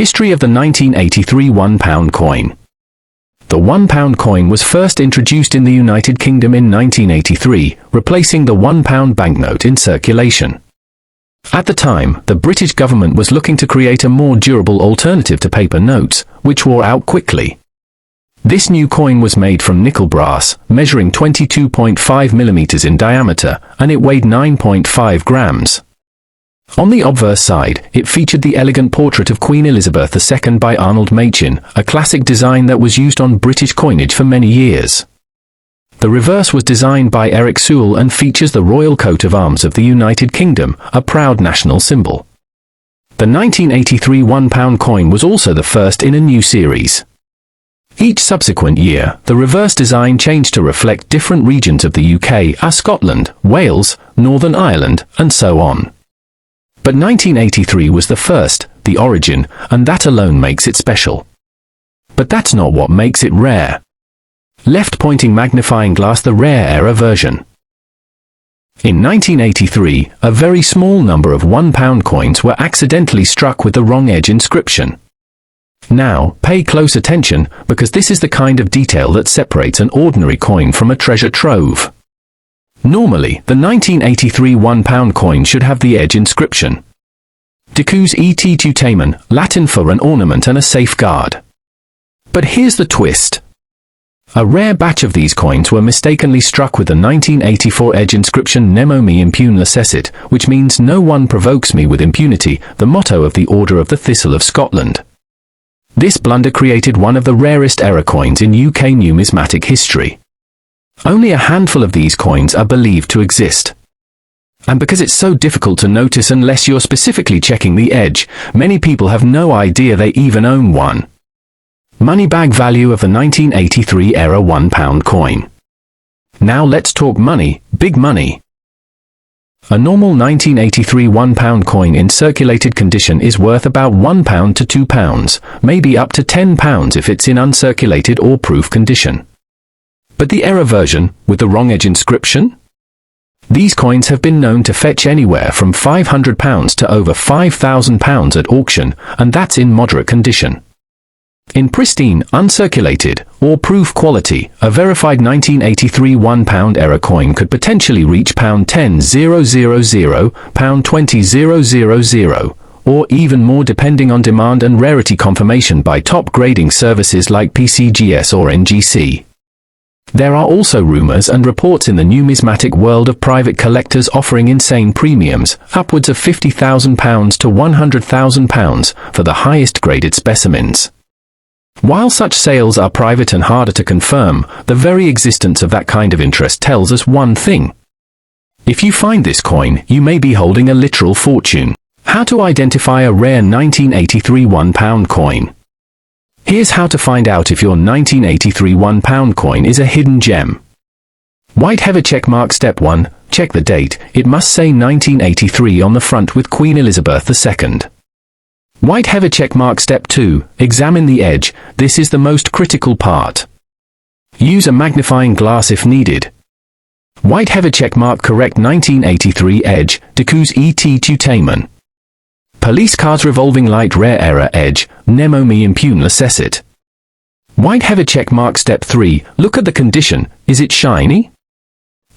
History of the 1983 £1 coin. The £1 coin was first introduced in the United Kingdom in 1983, replacing the £1 banknote in circulation. At the time, the British government was looking to create a more durable alternative to paper notes, which wore out quickly. This new coin was made from nickel brass, measuring 22.5 millimeters in diameter, and it weighed 9.5 grams. On the obverse side, it featured the elegant portrait of Queen Elizabeth II by Arnold Machin, a classic design that was used on British coinage for many years. The reverse was designed by Eric Sewell and features the royal coat of arms of the United Kingdom, a proud national symbol. The 1983 £1 coin was also the first in a new series. Each subsequent year, the reverse design changed to reflect different regions of the UK, as Scotland, Wales, Northern Ireland, and so on. But 1983 was the first, the origin, and that alone makes it special. But that's not what makes it rare. Left-pointing magnifying glass, the rare error version. In 1983, a very small number of £1 coins were accidentally struck with the wrong edge inscription. Now, pay close attention, because this is the kind of detail that separates an ordinary coin from a treasure trove. Normally, the 1983 £1 coin should have the edge inscription. Decus et tutamen, Latin for an ornament and a safeguard. But here's the twist. A rare batch of these coins were mistakenly struck with the 1984 edge inscription Nemo me impune lacessit, which means no one provokes me with impunity, the motto of the Order of the Thistle of Scotland. This blunder created one of the rarest error coins in UK numismatic history. Only a handful of these coins are believed to exist. And because it's so difficult to notice unless you're specifically checking the edge, many people have no idea they even own one. Money bag value of the 1983 era £1 coin. Now let's talk money, big money. A normal 1983 £1 coin in circulated condition is worth about £1 to £2, maybe up to £10 if it's in uncirculated or proof condition. But the error version, with the wrong edge inscription? These coins have been known to fetch anywhere from £500 to over £5,000 at auction, and that's in moderate condition. In pristine, uncirculated, or proof quality, a verified 1983 £1 error coin could potentially reach £10,000, £20,000, or even more depending on demand and rarity confirmation by top grading services like PCGS or NGC. There are also rumors and reports in the numismatic world of private collectors offering insane premiums, upwards of £50,000 to £100,000, for the highest graded specimens. While such sales are private and harder to confirm, the very existence of that kind of interest tells us one thing. If you find this coin, you may be holding a literal fortune. How to identify a rare 1983 £1 coin? Here's how to find out if your 1983 £1 coin is a hidden gem. White heather checkmark. Step 1. Check the date. It must say 1983 on the front with Queen Elizabeth II. White heather checkmark. Step 2. Examine the edge. This is the most critical part. Use a magnifying glass if needed. White heather checkmark. Correct 1983 edge. Decus et tutamen. Police cards revolving light rare error edge, Nemo me impune lacessit. White heather checkmark. Step 3. Look at the condition. Is it shiny?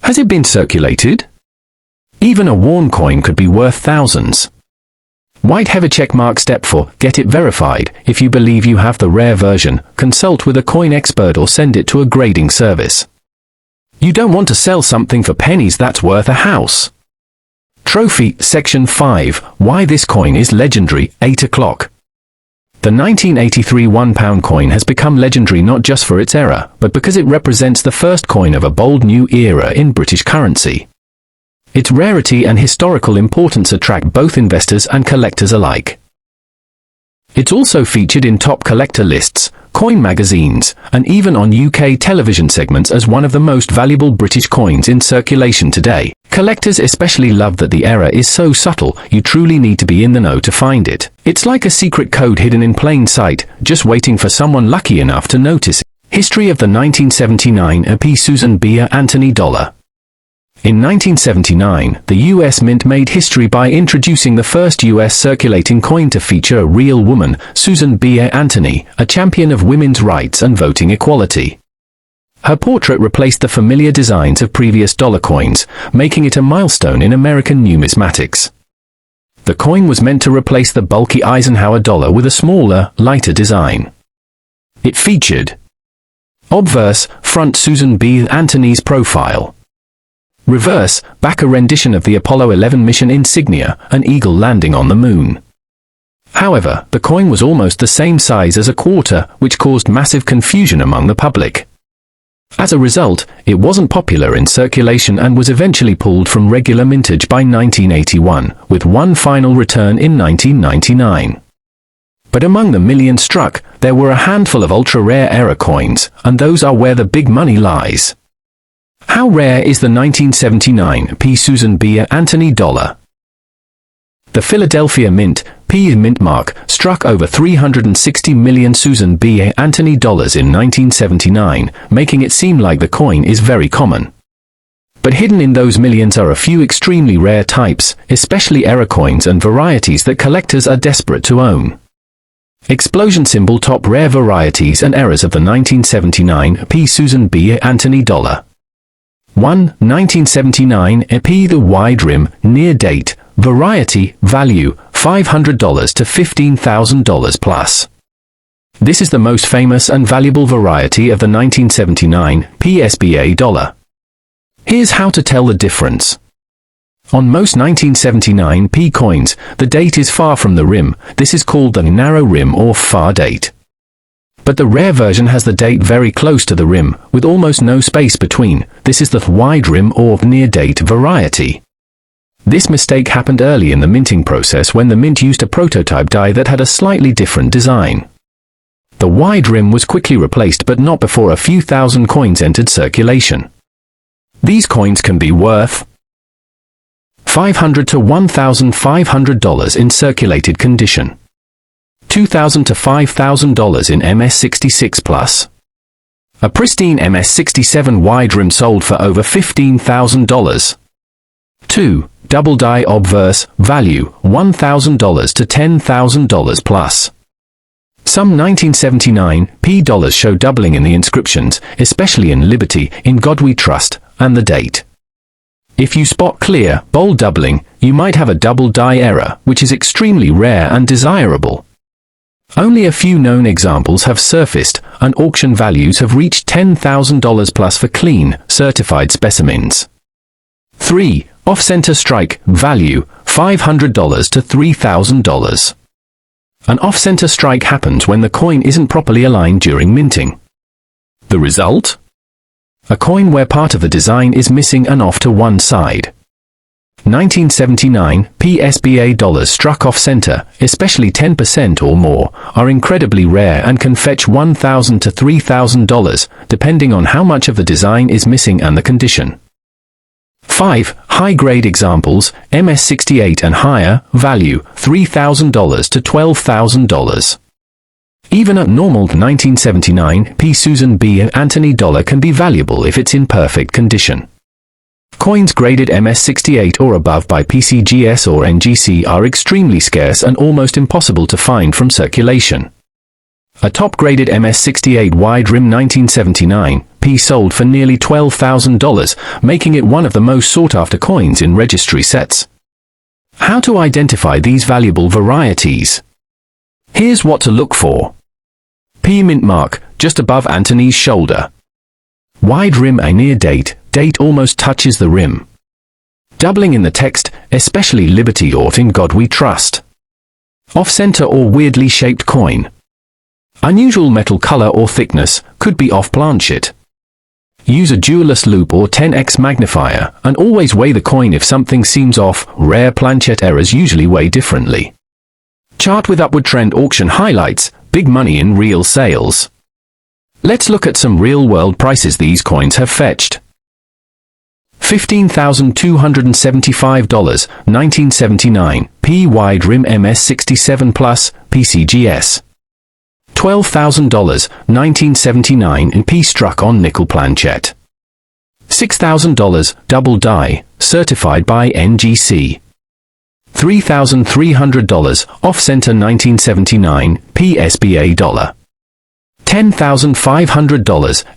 Has it been circulated? Even a worn coin could be worth thousands. White heather checkmark. Step 4. Get it verified. If you believe you have the rare version, consult with a coin expert or send it to a grading service. You don't want to sell something for pennies that's worth a house. Trophy, Section 5, Why this coin is legendary, 8 o'clock. The 1983 £1 coin has become legendary not just for its error, but because it represents the first coin of a bold new era in British currency. Its rarity and historical importance attract both investors and collectors alike. It's also featured in top collector lists, coin magazines, and even on UK television segments as one of the most valuable British coins in circulation today. Collectors especially love that the error is so subtle, you truly need to be in the know to find it. It's like a secret code hidden in plain sight, just waiting for someone lucky enough to notice it. History of the 1979 EP Susan B. Anthony dollar. In 1979, the U.S. Mint made history by introducing the first U.S. circulating coin to feature a real woman, Susan B. Anthony, a champion of women's rights and voting equality. Her portrait replaced the familiar designs of previous dollar coins, making it a milestone in American numismatics. The coin was meant to replace the bulky Eisenhower dollar with a smaller, lighter design. It featured obverse, front Susan B. Anthony's profile. Reverse, back a rendition of the Apollo 11 mission insignia, an eagle landing on the moon. However, the coin was almost the same size as a quarter, which caused massive confusion among the public. As a result, it wasn't popular in circulation and was eventually pulled from regular mintage by 1981, with one final return in 1999. But among the millions struck, there were a handful of ultra-rare error coins, and those are where the big money lies. How rare is the 1979 P. Susan B. Anthony dollar? The Philadelphia Mint, P. mint mark, struck over 360 million Susan B. Anthony dollars in 1979, making it seem like the coin is very common. But hidden in those millions are a few extremely rare types, especially error coins and varieties that collectors are desperate to own. Explosion symbol top rare varieties and errors of the 1979 P. Susan B. Anthony dollar. 1. 1979 P. The wide rim, near date, variety, value, $500 to $15,000 plus. This is the most famous and valuable variety of the 1979 PSBA dollar. Here's how to tell the difference. On most 1979 P coins, the date is far from the rim. This is called the narrow rim or far date. But the rare version has the date very close to the rim, with almost no space between. This is the wide rim or near date variety. This mistake happened early in the minting process when the mint used a prototype die that had a slightly different design. The wide rim was quickly replaced, but not before a few thousand coins entered circulation. These coins can be worth $500 to $1,500 in circulated condition, $2,000 to $5,000 in MS66 plus. A pristine MS67 wide rim sold for over $15,000. 2. Double die obverse, value, $1,000 to $10,000 plus. Some 1979 P dollars show doubling in the inscriptions, especially in Liberty, In God We Trust, and the date. If you spot clear, bold doubling, you might have a double die error, which is extremely rare and desirable. Only a few known examples have surfaced, and auction values have reached $10,000 plus for clean, certified specimens. 3. Off-center strike, value, $500 to $3,000. An off-center strike happens when the coin isn't properly aligned during minting. The result? A coin where part of the design is missing and off to one side. 1979 PSBA dollars struck off-center, especially 10% or more, are incredibly rare and can fetch $1,000 to $3,000, depending on how much of the design is missing and the condition. 5. High-grade examples, MS68 and higher, value, $3,000 to $12,000. Even a normal 1979 P. Susan B. Anthony dollar can be valuable if it's in perfect condition. Coins graded MS68 or above by PCGS or NGC are extremely scarce and almost impossible to find from circulation. A top-graded MS68 wide-rim 1979 P sold for nearly $12,000, making it one of the most sought-after coins in registry sets. How to identify these valuable varieties? Here's what to look for. P mint mark, just above Anthony's shoulder. Wide rim a near date, date almost touches the rim. Doubling in the text, especially Liberty or In God We Trust. Off-center or weirdly shaped coin. Unusual metal color or thickness, could be off-planchet. Use a jewelless loop or 10x magnifier, and always weigh the coin if something seems off. Rare planchet errors usually weigh differently. Chart with upward trend auction highlights, big money in real sales. Let's look at some real-world prices these coins have fetched. $15,275, 1979, P wide rim MS67 plus, PCGS. $12,000, 1979 in P struck on nickel planchet. $6,000, double die, certified by NGC. $3,300, off-center 1979, PSBA dollar. $10,500,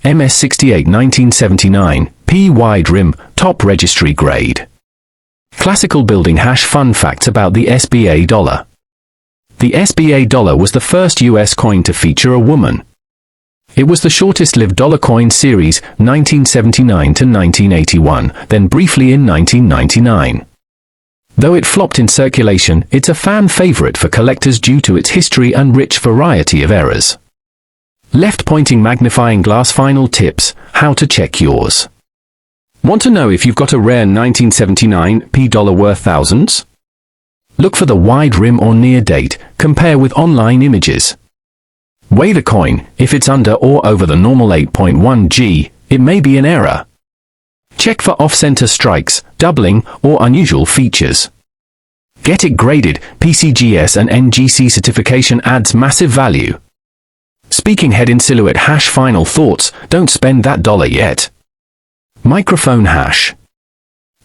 MS68 1979, P wide rim, top registry grade. Classical building hash fun facts about the SBA dollar. The SBA dollar was the first US coin to feature a woman. It was the shortest-lived dollar coin series, 1979 to 1981, then briefly in 1999. Though it flopped in circulation, it's a fan favorite for collectors due to its history and rich variety of errors. Left-pointing magnifying glass final tips, how to check yours. Want to know if you've got a rare 1979 P dollar worth thousands? Look for the wide rim or near date, compare with online images. Weigh the coin, if it's under or over the normal 8.1 g, it may be an error. Check for off-center strikes, doubling, or unusual features. Get it graded, PCGS and NGC certification adds massive value. Speaking head in silhouette hash final thoughts, don't spend that dollar yet. Microphone hash.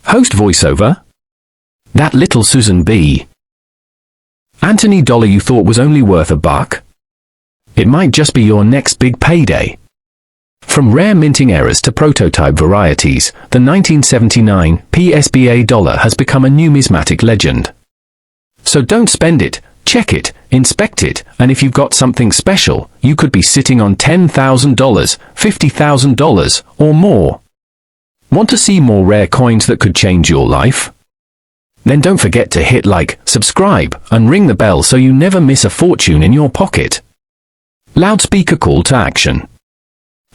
Host voiceover? That little Susan B. Anthony dollar you thought was only worth $1? It might just be your next big payday. From rare minting errors to prototype varieties, the 1979 PSBA dollar has become a numismatic legend. So don't spend it, check it, inspect it, and if you've got something special, you could be sitting on $10,000, $50,000, or more. Want to see more rare coins that could change your life? Then don't forget to hit like, subscribe, and ring the bell so you never miss a fortune in your pocket. Loudspeaker call to action.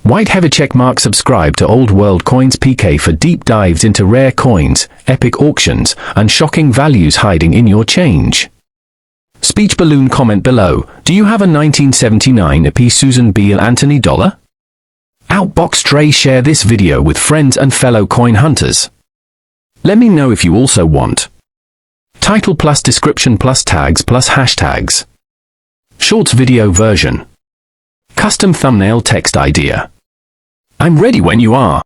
White heavy checkmark subscribe to Old World Coins PK for deep dives into rare coins, epic auctions, and shocking values hiding in your change. Speech balloon comment below, do you have a 1979 P Susan B. Anthony dollar? Outbox Tray share this video with friends and fellow coin hunters. Let me know if you also want. Title plus description plus tags plus hashtags. Shorts video version. Custom thumbnail text idea. I'm ready when you are.